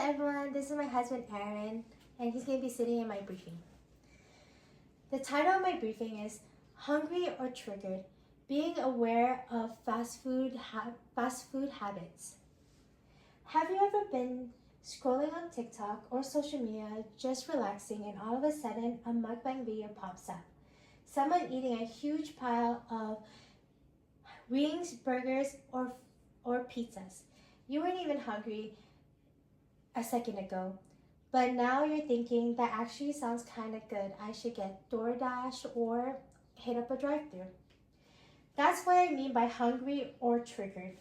everyone, this is my husband Aaron, and he's going to be sitting in my briefing. The title of my briefing is Hungry or Triggered, Being Aware of Fast Food Habits. Have you ever been scrolling on TikTok or social media just relaxing and all of a sudden a mukbang video pops up? Someone eating a huge pile of wings, burgers, or pizzas. You weren't even hungry a second ago, but now you're thinking that actually sounds kind of good. I should get DoorDash or hit up a drive-thru. That's what I mean by hungry or triggered.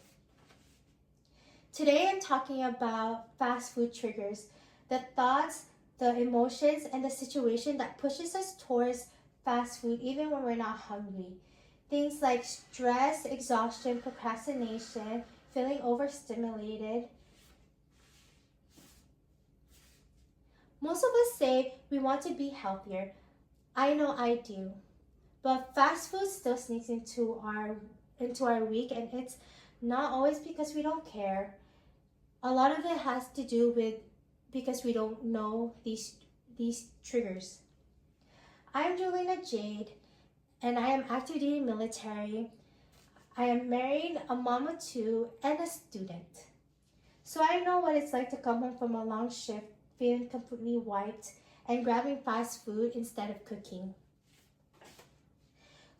Today I'm talking about fast food triggers, the thoughts, the emotions, and the situation that pushes us towards fast food even when we're not hungry. Things like stress, exhaustion, procrastination, feeling overstimulated. Most of us say we want to be healthier. I know I do. But fast food still sneaks into our week, and it's not always because we don't care. A lot of it has to do with because we don't know these triggers. I'm Julina Jade, and I am active duty military. I am married, a mom of two, and a student. So I know what it's like to come home from a long shift feeling completely wiped and grabbing fast food instead of cooking.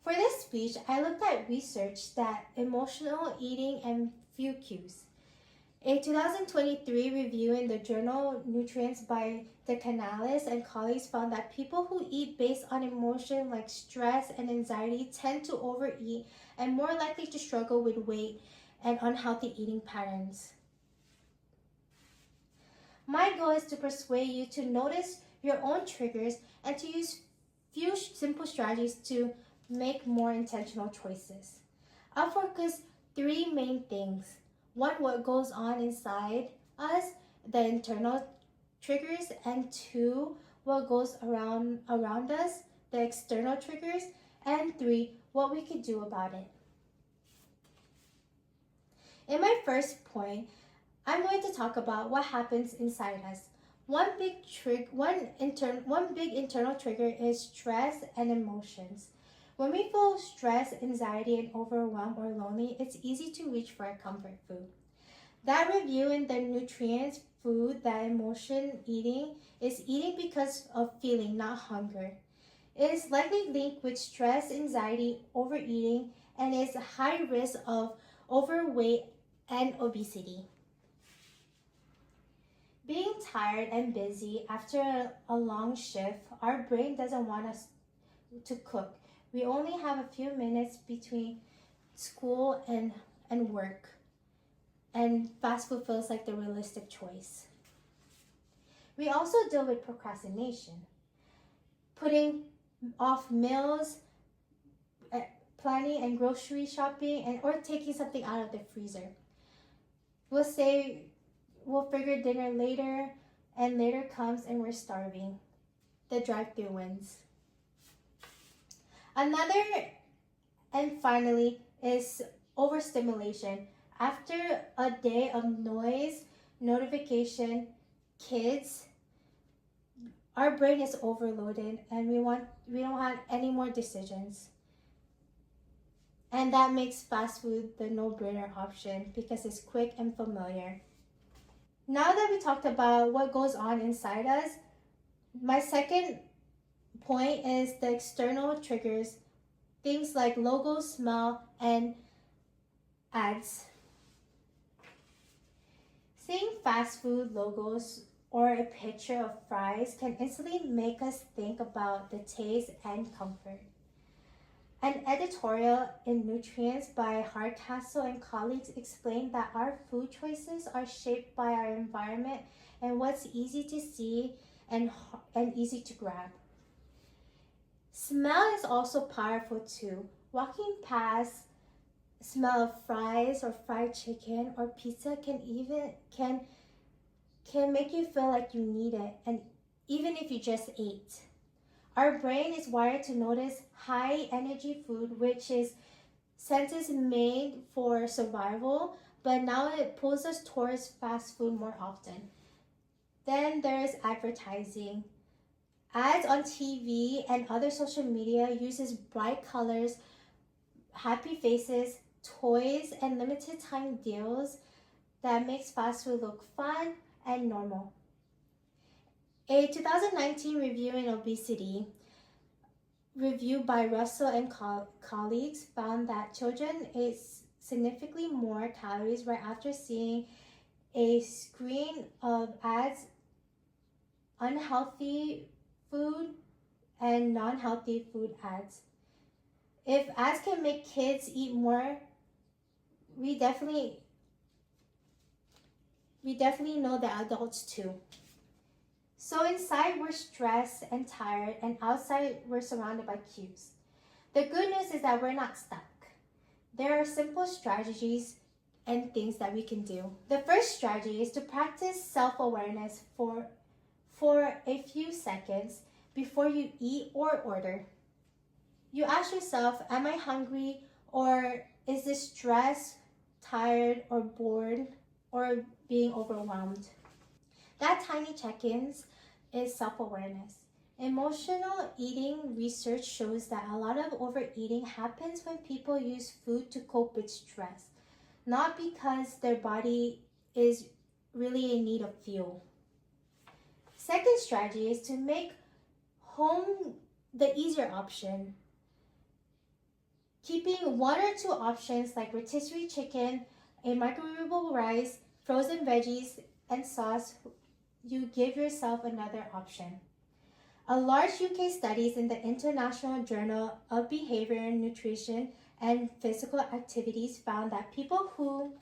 For this speech, I looked at research that emotional eating and few cues. A 2023 review in the journal Nutrients by the Canales and colleagues found that people who eat based on emotion like stress and anxiety tend to overeat and more likely to struggle with weight and unhealthy eating patterns. My goal is to persuade you to notice your own triggers and to use few simple strategies to make more intentional choices. I'll focus three main things. One, what goes on inside us, the internal triggers, and two, what goes around us, the external triggers, and three, what we could do about it. In my first point, I'm going to talk about what happens inside us. One big internal trigger is stress and emotions. When we feel stress, anxiety, and overwhelmed or lonely, it's easy to reach for a comfort food. That review in the Nutrients food that emotion eating is eating because of feeling, not hunger. It is likely linked with stress, anxiety, overeating, and is a high risk of overweight and obesity. Being tired and busy after a long shift, our brain doesn't want us to cook. We only have a few minutes between school and work, and fast food feels like the realistic choice. We also deal with procrastination, putting off meals, planning and grocery shopping, or taking something out of the freezer. We'll say we'll figure dinner later, and later comes and we're starving. The drive-thru wins. Another, and finally, is overstimulation. After a day of noise, notification, kids, our brain is overloaded and we don't have any more decisions. And that makes fast food the no-brainer option because it's quick and familiar. Now that we talked about what goes on inside us, my second point is the external triggers, things like logos, smell, and ads. Seeing fast food logos or a picture of fries can instantly make us think about the taste and comfort. An editorial in Nutrients by Hardcastle and colleagues explained that our food choices are shaped by our environment and what's easy to see and easy to grab. Smell is also powerful too. Walking past smell of fries or fried chicken or pizza can make you feel like you need it, and even if you just ate. Our brain is wired to notice high energy food, which is senses made for survival, but now it pulls us towards fast food more often. Then there's advertising. Ads on TV and other social media uses bright colors, happy faces, toys, and limited time deals that makes fast food look fun and normal. A 2019 review in obesity, review by Russell and colleagues, found that children ate significantly more calories right after seeing a screen of ads, unhealthy food and non-healthy food ads. If ads can make kids eat more, we definitely know that adults too. So inside we're stressed and tired, and outside we're surrounded by cues. The good news is that we're not stuck. There are simple strategies and things that we can do. The first strategy is to practice self-awareness for a few seconds before you eat or order. You ask yourself, am I hungry, or is this stress, tired, or bored, or being overwhelmed? That tiny check-ins is self-awareness. Emotional eating research shows that a lot of overeating happens when people use food to cope with stress, not because their body is really in need of fuel. Second strategy is to make home the easier option. Keeping one or two options like rotisserie chicken, a microwavable rice, frozen veggies, and sauce, you give yourself another option. A large UK studies in the International Journal of Behavior, Nutrition, and Physical Activities found that people who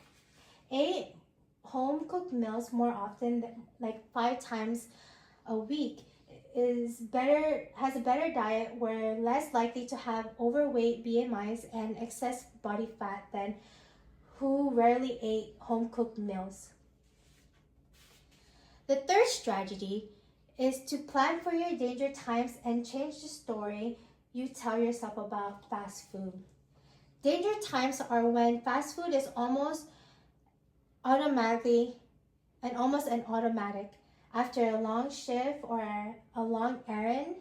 ate home-cooked meals more often, like 5 times a week, has a better diet, were less likely to have overweight, BMIs, and excess body fat than who rarely ate home-cooked meals. The third strategy is to plan for your danger times and change the story you tell yourself about fast food. Danger times are when fast food is almost an automatic. After a long shift or a long errand,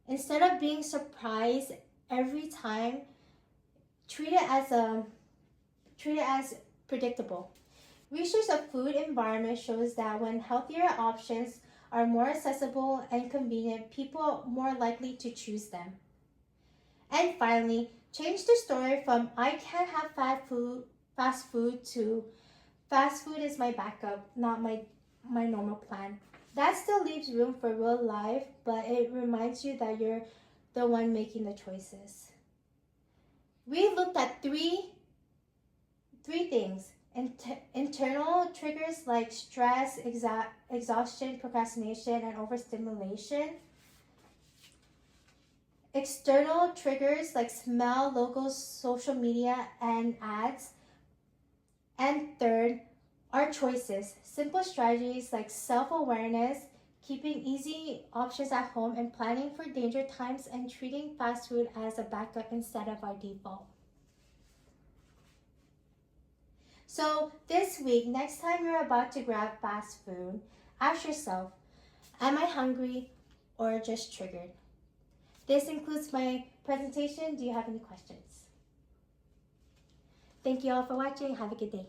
instead of being surprised every time, treat it as predictable. Research of food environment shows that when healthier options are more accessible and convenient, people are more likely to choose them. And finally, change the story from I can't have fast food to fast food is my backup, not my normal plan. That still leaves room for real life, but it reminds you that you're the one making the choices. We looked at three things. Internal triggers like stress, exhaustion, procrastination, and overstimulation. External triggers like smell, logos, social media, and ads. And third, our choices. Simple strategies like self-awareness, keeping easy options at home, and planning for danger times, and treating fast food as a backup instead of our default. So this week, next time you're about to grab fast food, ask yourself, am I hungry or just triggered? This includes my presentation. Do you have any questions? Thank you all for watching. Have a good day.